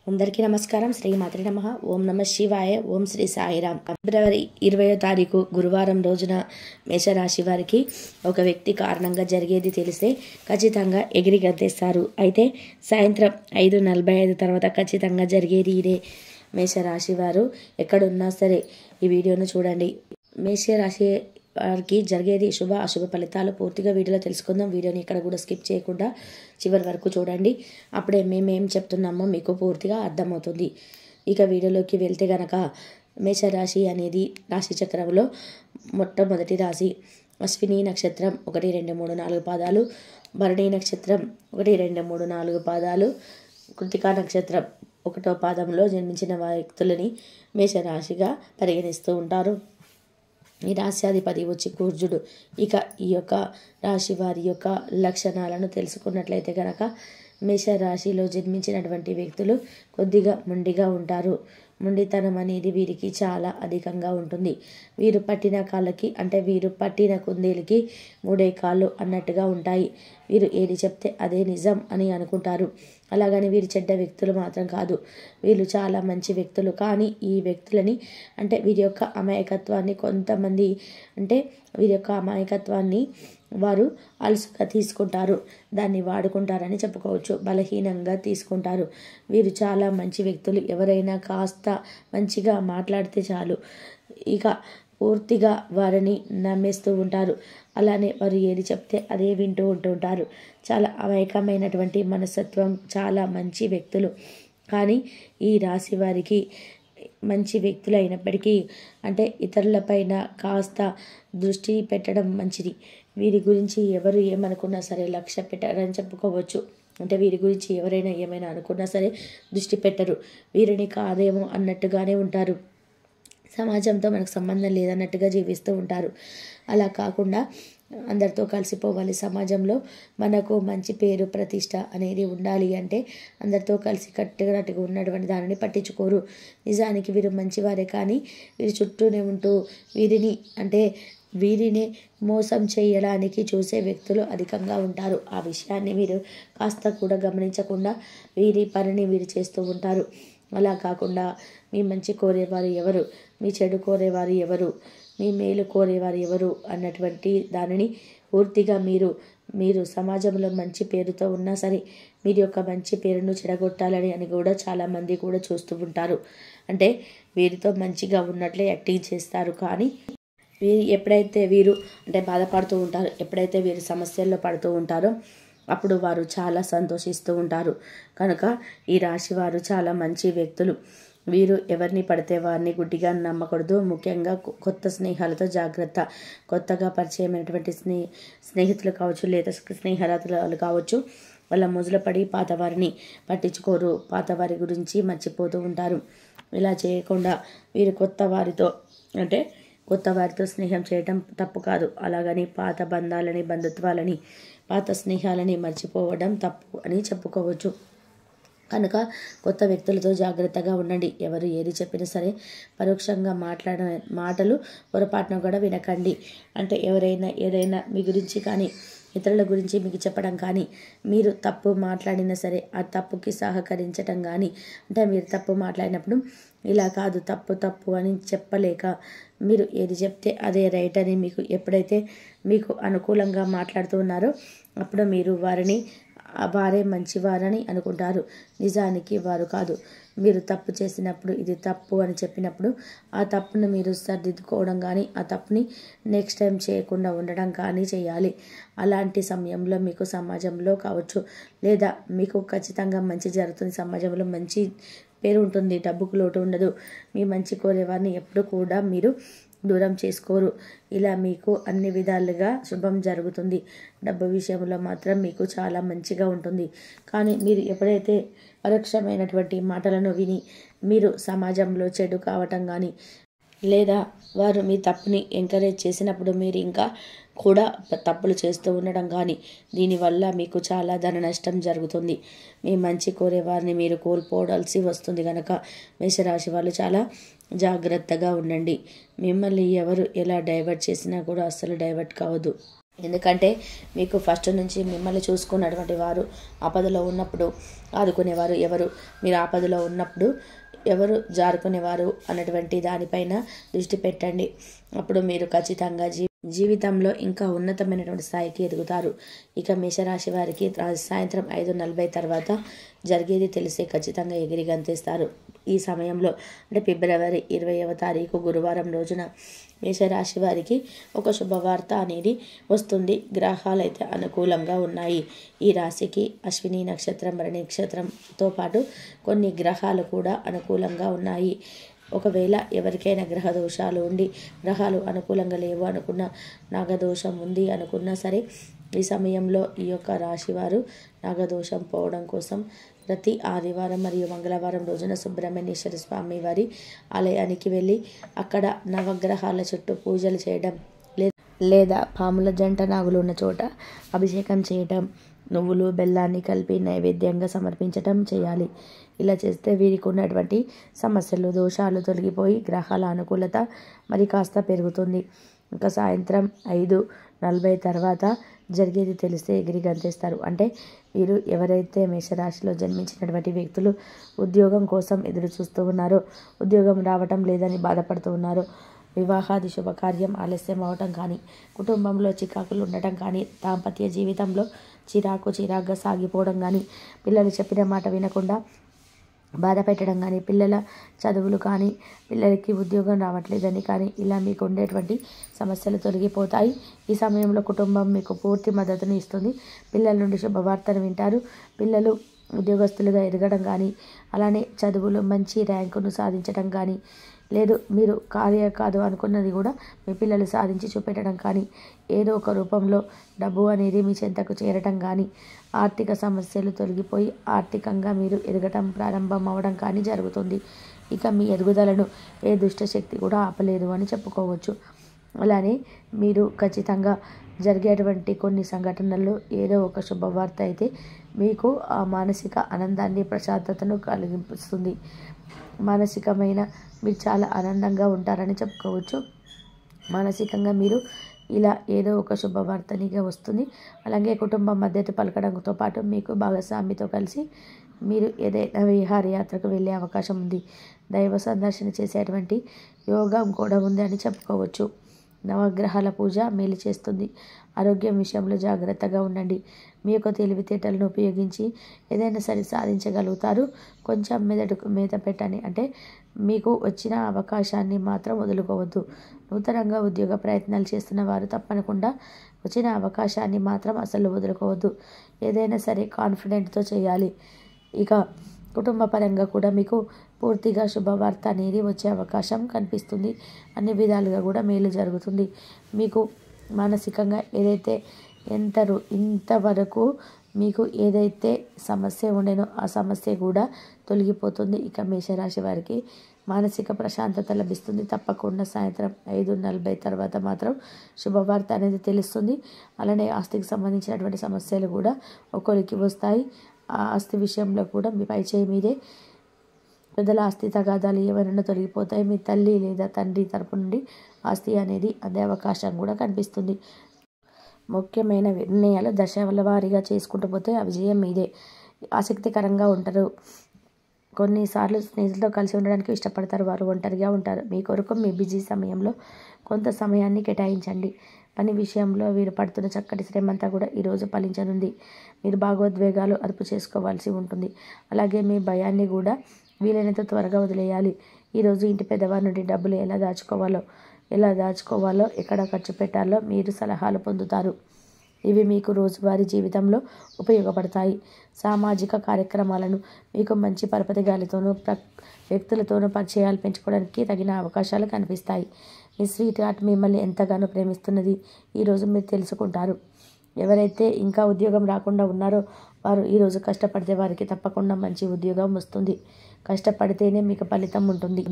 అందరికీ నమస్కారం. శ్రీ మాత్రే నమః. ఓం నమ శివాయ. ఓం శ్రీ సాయిరామ్. ఫిబ్రవరి 20వ తారీఖు గురువారం రోజున మేషరాశి వారికి ఒక వ్యక్తి కారణంగా జరిగేది తెలిస్తే ఖచ్చితంగా ఎగిరి గంతేస్తారు. అయితే సాయంత్రం 5:45 తర్వాత ఖచ్చితంగా జరిగేది ఇదే. మేషరాశి వారు ఎక్కడున్నా సరే ఈ వీడియోను చూడండి. మేషరాశి వారికి జరిగేది శుభ అశుభ ఫలితాలు పూర్తిగా వీడియోలో తెలుసుకుందాం. వీడియోని ఇక్కడ కూడా స్కిప్ చేయకుండా చివరి వరకు చూడండి. అప్పుడే మేమేం చెప్తున్నామో మీకు పూర్తిగా అర్థమవుతుంది. ఇక వీడియోలోకి వెళ్తే గనక మేషరాశి అనేది రాశి చక్రంలో మొట్టమొదటి రాశి. అశ్విని నక్షత్రం 1, 2, 3, 4 పాదాలు, భరణి నక్షత్రం 1, 2, 3, 4 పాదాలు, కృతికా నక్షత్రం 1వ పాదంలో జన్మించిన వ్యక్తులని మేషరాశిగా పరిగణిస్తూ ఉంటారు. ఈ రాశ్యాధిపతి వచ్చి కుజుడు. ఇక ఈ యొక్క రాశి వారి యొక్క లక్షణాలను తెలుసుకున్నట్లయితే కనుక మేషరాశిలో జన్మించినటువంటి వ్యక్తులు కొద్దిగా మొండిగా ఉంటారు. మొండితనం అనేది వీరికి చాలా అధికంగా ఉంటుంది. వీరు పట్టిన కాళ్ళకి అంటే వీరు పట్టిన కుందేలుకి 3 కాళ్ళు అన్నట్టుగా ఉంటాయి. వీరు ఏది చెప్తే అదే నిజం అని అనుకుంటారు. అలాగని వీరు చెడ్డ వ్యక్తులు మాత్రం కాదు. వీళ్ళు చాలా మంచి వ్యక్తులు. కానీ ఈ వ్యక్తులని అంటే వీరి యొక్క అమాయకత్వాన్ని కొంతమంది అంటే వీరి యొక్క అమాయకత్వాన్ని వారు అలసుగా తీసుకుంటారు. దాన్ని వాడుకుంటారని చెప్పుకోవచ్చు. బలహీనంగా తీసుకుంటారు. వీరు చాలా మంచి వ్యక్తులు. ఎవరైనా కాస్త మంచిగా మాట్లాడితే చాలు ఇక పూర్తిగా వారిని నమ్మేస్తూ ఉంటారు. అలానే వారు ఏది చెప్తే అదే వింటూ ఉంటుంటారు. చాలా అమాయకమైనటువంటి మనస్తత్వం, చాలా మంచి వ్యక్తులు. కానీ ఈ రాశి వారికి మంచి వ్యక్తులు అయినప్పటికీ అంటే ఇతరులపైన కాస్త దృష్టి పెట్టడం మంచిది. వీరి గురించి ఎవరు ఏమనుకున్నా సరే లక్ష్య పెట్టారని చెప్పుకోవచ్చు. అంటే వీరి గురించి ఎవరైనా ఏమైనా అనుకున్నా సరే దృష్టి పెట్టరు. వీరిని కాదేమో అన్నట్టుగానే ఉంటారు. సమాజంతో మనకు సంబంధం లేదన్నట్టుగా జీవిస్తూ ఉంటారు. అలా కాకుండా అందరితో కలిసిపోవాలి. సమాజంలో మనకు మంచి పేరు ప్రతిష్ట అనేది ఉండాలి అంటే అందరితో కలిసి కట్టుగా ఉన్నటువంటి దానిని పట్టించుకోరు. నిజానికి వీరు మంచివారే కానీ వీరి చుట్టూనే ఉంటూ వీరినే మోసం చేయడానికి చూసే వ్యక్తులు అధికంగా ఉంటారు. ఆ విషయాన్ని వీరు కాస్త కూడా గమనించకుండా వీరి పనిని వీరు చేస్తూ ఉంటారు. అలా కాకుండా మీ మంచి కోరేవారు ఎవరు, మీ చెడు కోరేవారు ఎవరు, మీ మేలు కోరేవారు ఎవరు అన్నటువంటి దానిని పూర్తిగా మీరు సమాజంలో మంచి పేరుతో ఉన్నా సరే మీరు యొక్క మంచి పేరును చెడగొట్టాలని అని కూడా చాలామంది కూడా చూస్తూ ఉంటారు. అంటే వీరితో మంచిగా ఉన్నట్లే యాక్టింగ్ చేస్తారు. కానీ ఎప్పుడైతే వీరు అంటే బాధపడుతూ ఉంటారు, ఎప్పుడైతే వీరు సమస్యల్లో పడుతూ ఉంటారో అప్పుడు వారు చాలా సంతోషిస్తూ ఉంటారు. కనుక ఈ రాశి వారు చాలా మంచి వ్యక్తులు. వీరు ఎవరిని పడితే వారిని గుడ్డిగా నమ్మకూడదు. ముఖ్యంగా కొత్త స్నేహాలతో జాగ్రత్త. కొత్తగా పరిచయమైనటువంటి స్నేహితులు కావచ్చు లేదా స్నేహితులు కావచ్చు, వాళ్ళ మొదలు పడి పాతవారిని పట్టించుకోరు. పాతవారి గురించి మర్చిపోతూ ఉంటారు. ఇలా చేయకుండా వీరు కొత్త వారితో స్నేహం చేయటం తప్పు కాదు. అలాగని పాత బంధాలని, బంధుత్వాలని, పాత స్నేహాలని మర్చిపోవడం తప్పు అని చెప్పుకోవచ్చు. కనుక కొత్త వ్యక్తులతో జాగ్రత్తగా ఉండండి. ఎవరు ఏది చెప్పినా సరే పరోక్షంగా మాట్లాడిన మాటలు పొరపాటున కూడా వినకండి. అంటే ఎవరైనా ఏదైనా మీ గురించి కానీ ఇతరుల గురించి మీకు చెప్పడం కానీ మీరు తప్పు మాట్లాడినా సరే ఆ తప్పుకి సహకరించటం కానీ అంటే మీరు తప్పు మాట్లాడినప్పుడు ఇలా కాదు తప్పు అని చెప్పలేక మీరు ఏది చెప్తే అదే రైట్ అని మీకు ఎప్పుడైతే మీకు అనుకూలంగా మాట్లాడుతూ ఉన్నారో అప్పుడు మీరు వారే మంచివారని అనుకుంటారు. నిజానికి వారు కాదు. మీరు తప్పు చేసినప్పుడు ఇది తప్పు అని చెప్పినప్పుడు ఆ తప్పును మీరు సరిదిద్దుకోవడం కానీ ఆ తప్పుని నెక్స్ట్ టైం చేయకుండా ఉండడం కానీ చేయాలి. అలాంటి సమయంలో మీకు సమాజంలో కావచ్చు లేదా మీకు ఖచ్చితంగా మంచి జరుగుతుంది. సమాజంలో మంచి పేరు ఉంటుంది. డబ్బుకు లోటు ఉండదు. మీ మంచి కోరేవారిని ఎప్పుడు కూడా మీరు దూరం చేసుకోరు. ఇలా మీకు అన్ని విధాలుగా శుభం జరుగుతుంది. డబ్బు విషయంలో మాత్రం మీకు చాలా మంచిగా ఉంటుంది. కానీ మీరు ఎప్పుడైతే పరోక్షమైనటువంటి మాటలను విని మీరు సమాజంలో చెడు కావటం కానీ లేదా వారు మీ తప్పుని ఎంకరేజ్ చేసినప్పుడు మీరు ఇంకా కూడా తప్పులు చేస్తూ ఉండడం కానీ దీనివల్ల మీకు చాలా ధన నష్టం జరుగుతుంది. మీ మంచి కోరే వారిని మీరు కోల్పోవాల్సి వస్తుంది. కనుక మేషరాశి వాళ్ళు చాలా జాగ్రత్తగా ఉండండి. మిమ్మల్ని ఎవరు ఎలా డైవర్ట్ చేసినా కూడా అస్సలు డైవర్ట్ కావద్దు. ఎందుకంటే మీకు ఫస్ట్ నుంచి మిమ్మల్ని చూసుకున్నటువంటి వారు ఆపదలో ఉన్నప్పుడు ఆదుకునేవారు ఎవరు, మీరు ఆపదలో ఉన్నప్పుడు ఎవరు జారుకునేవారు అన్నటువంటి దానిపైన దృష్టి పెట్టండి. అప్పుడు మీరు ఖచ్చితంగా జీవితంలో ఇంకా ఉన్నతమైనటువంటి స్థాయికి ఎదుగుతారు. ఇక మేషరాశి వారికి సాయంత్రం 5:40 తర్వాత జరిగేది తెలిసే ఖచ్చితంగా ఎగిరి గంతేస్తారు. ఈ సమయంలో అంటే ఫిబ్రవరి 20వ తారీఖు గురువారం రోజున మేషరాశి వారికి ఒక శుభవార్త అనేది వస్తుంది. గ్రహాలు అయితే అనుకూలంగా ఉన్నాయి. ఈ రాశికి అశ్విని నక్షత్రం, భరణి నక్షత్రంతో పాటు కొన్ని గ్రహాలు కూడా అనుకూలంగా ఉన్నాయి. ఒకవేళ ఎవరికైనా గ్రహ దోషాలు ఉండి గ్రహాలు అనుకూలంగా లేవు అనుకున్నా, నాగదోషం ఉంది అనుకున్నా సరే, ఈ సమయంలో ఈ యొక్క రాశివారు నాగదోషం పోవడం కోసం ప్రతి ఆదివారం మరియు మంగళవారం రోజున సుబ్రహ్మణ్యేశ్వర స్వామి వారి ఆలయానికి వెళ్ళి అక్కడ నవగ్రహాల చుట్టూ పూజలు చేయడం లేదా పాముల జంట నాగులు ఉన్న చోట అభిషేకం చేయటం, నువ్వులు బెల్లాన్ని కలిపి నైవేద్యంగా సమర్పించటం చేయాలి. ఇలా చేస్తే వీరికి ఉన్నటువంటి సమస్యలు దోషాలు తొలగిపోయి గ్రహాల అనుకూలత మరి కాస్త పెరుగుతుంది. ఇంకా సాయంత్రం 5:40 తర్వాత జరిగేది తెలిస్తే ఎగిరి గంతేస్తారు. అంటే వీరు ఎవరైతే మేషరాశిలో జన్మించినటువంటి వ్యక్తులు ఉద్యోగం కోసం ఎదురు చూస్తూ ఉన్నారో, ఉద్యోగం రావటం లేదని బాధపడుతూ ఉన్నారో, వివాహాది శుభకార్యం ఆలస్యం అవటం కానీ, కుటుంబంలో చికాకులు ఉండటం కానీ, దాంపత్య జీవితంలో చిరాకుగా సాగిపోవడం కానీ, పిల్లలు చెప్పిన మాట వినకుండా బాధ పెట్టడం కానీ, పిల్లల చదువులు కానీ, పిల్లలకి ఉద్యోగం రావట్లేదని కానీ, ఇలా మీకు ఉండేటువంటి సమస్యలు తొలగిపోతాయి. ఈ సమయంలో కుటుంబం మీకు పూర్తి మద్దతుని ఇస్తుంది. పిల్లల నుండి శుభవార్తను వింటారు. పిల్లలు ఉద్యోగస్తులుగా ఎదగడం కానీ, అలానే చదువులో మంచి ర్యాంకును సాధించడం కానీ, లేదు మీరు కాదు అనుకున్నది కూడా మీ పిల్లలు సాధించి చూపెట్టడం కానీ, ఏదో ఒక రూపంలో డబ్బు అనేది మీ చెంతకు చేరటం కానీ, ఆర్థిక సమస్యలు తొలగిపోయి ఆర్థికంగా మీరు ఎదగటం ప్రారంభం అవ్వడం కానీ జరుగుతుంది. ఇక మీ ఎదుగుదలను ఏ దుష్టశక్తి కూడా ఆపలేదు అని చెప్పుకోవచ్చు. అలానే మీరు ఖచ్చితంగా జరిగేటువంటి కొన్ని సంఘటనల్లో ఏదో ఒక శుభవార్త అయితే మీకు ఆ మానసిక ఆనందాన్ని, ప్రశాంతతను కలిగిస్తుంది. మానసికమైన మీరు చాలా ఆనందంగా ఉంటారని చెప్పుకోవచ్చు. మానసికంగా మీరు ఇలా ఏదో ఒక శుభవార్తనిగా వస్తుంది. అలాగే కుటుంబం మద్దతు పలకడంతో పాటు మీకు భాగస్వామితో కలిసి మీరు ఏదైనా విహారయాత్రకు వెళ్ళే అవకాశం ఉంది. దైవ సందర్శన చేసేటువంటి యోగం కూడా ఉంది అని చెప్పుకోవచ్చు. నవగ్రహాల పూజ మేలు చేస్తుంది. ఆరోగ్యం విషయంలో జాగ్రత్తగా ఉండండి. మీ యొక్క తెలివితేటలను ఉపయోగించి ఏదైనా సరే సాధించగలుగుతారు. కొంచెం మెదడుకు మేత పెట్టండి. అంటే మీకు వచ్చిన అవకాశాన్ని మాత్రం వదులుకోవద్దు. నూతనంగా ఉద్యోగ ప్రయత్నాలు చేస్తున్న వారు తప్పకుండా వచ్చిన అవకాశాన్ని మాత్రం అసలు వదులుకోవద్దు. ఏదైనా సరే కాన్ఫిడెంట్తో చేయాలి. ఇక కుటుంబ పరంగా కూడా మీకు పూర్తిగా శుభవార్త అనేది వచ్చే అవకాశం కనిపిస్తుంది. అన్ని విధాలుగా కూడా మేలు జరుగుతుంది. మీకు మానసికంగా ఏదైతే ఇంతవరకు మీకు ఏదైతే సమస్య ఉండేనో ఆ సమస్య కూడా తొలగిపోతుంది. ఇక మేషరాశి వారికి మానసిక ప్రశాంతత లభిస్తుంది. తప్పకుండా సాయంత్రం 5:40 తర్వాత మాత్రం శుభవార్త అనేది తెలుస్తుంది. అలానే ఆస్తికి సంబంధించినటువంటి సమస్యలు కూడా ఒకరికి వస్తాయి. ఆ ఆస్తి విషయంలో కూడా మీ పై చేయి మీదే పెద్దల ఆస్తి తగాదాలు ఏమైనా తొలగిపోతాయి. మీ తల్లి లేదా తండ్రి తరపు నుండి ఆస్తి అనేది అందే అవకాశం కూడా కనిపిస్తుంది. ముఖ్యమైన నిర్ణయాలు దశల వారీగా చేసుకుంటూ పోతే ఆ విజయం మీదే. ఆసక్తికరంగా ఉంటారు. కొన్నిసార్లు స్నేహితులతో కలిసి ఉండడానికి ఇష్టపడతారు. వారు ఒంటరిగా ఉంటారు. మీ కొరకు మీ బిజీ సమయంలో కొంత సమయాన్ని కేటాయించండి. పని విషయంలో వీరు పడుతున్న చక్కటి శ్రమంతా కూడా ఈరోజు ఫలించనుంది. మీరు భాగోద్వేగాలు అదుపు చేసుకోవాల్సి ఉంటుంది. అలాగే మీ భయాన్ని కూడా వీలైనంత త్వరగా వదిలేయాలి. ఈరోజు ఇంటి పెద్దవారి నుండి డబ్బులు ఎలా దాచుకోవాలో ఎక్కడ ఖర్చు పెట్టాలో మీరు సలహాలు పొందుతారు. ఇవి మీకు రోజువారీ జీవితంలో ఉపయోగపడతాయి. సామాజిక కార్యక్రమాలను మీకు మంచి పరపతి గాలితోనూ వ్యక్తులతోనూ పరిచయాలు పెంచుకోవడానికి తగిన అవకాశాలు కనిపిస్తాయి. మీ స్వీట్ హార్ట్ మిమ్మల్ని ఎంతగానో ప్రేమిస్తున్నది ఈరోజు మీరు తెలుసుకుంటారు. ఎవరైతే ఇంకా ఉద్యోగం రాకుండా ఉన్నారో వారు ఈరోజు కష్టపడితే వారికి తప్పకుండా మంచి ఉద్యోగం వస్తుంది. కష్టపడితేనే మీకు ఫలితం ఉంటుంది.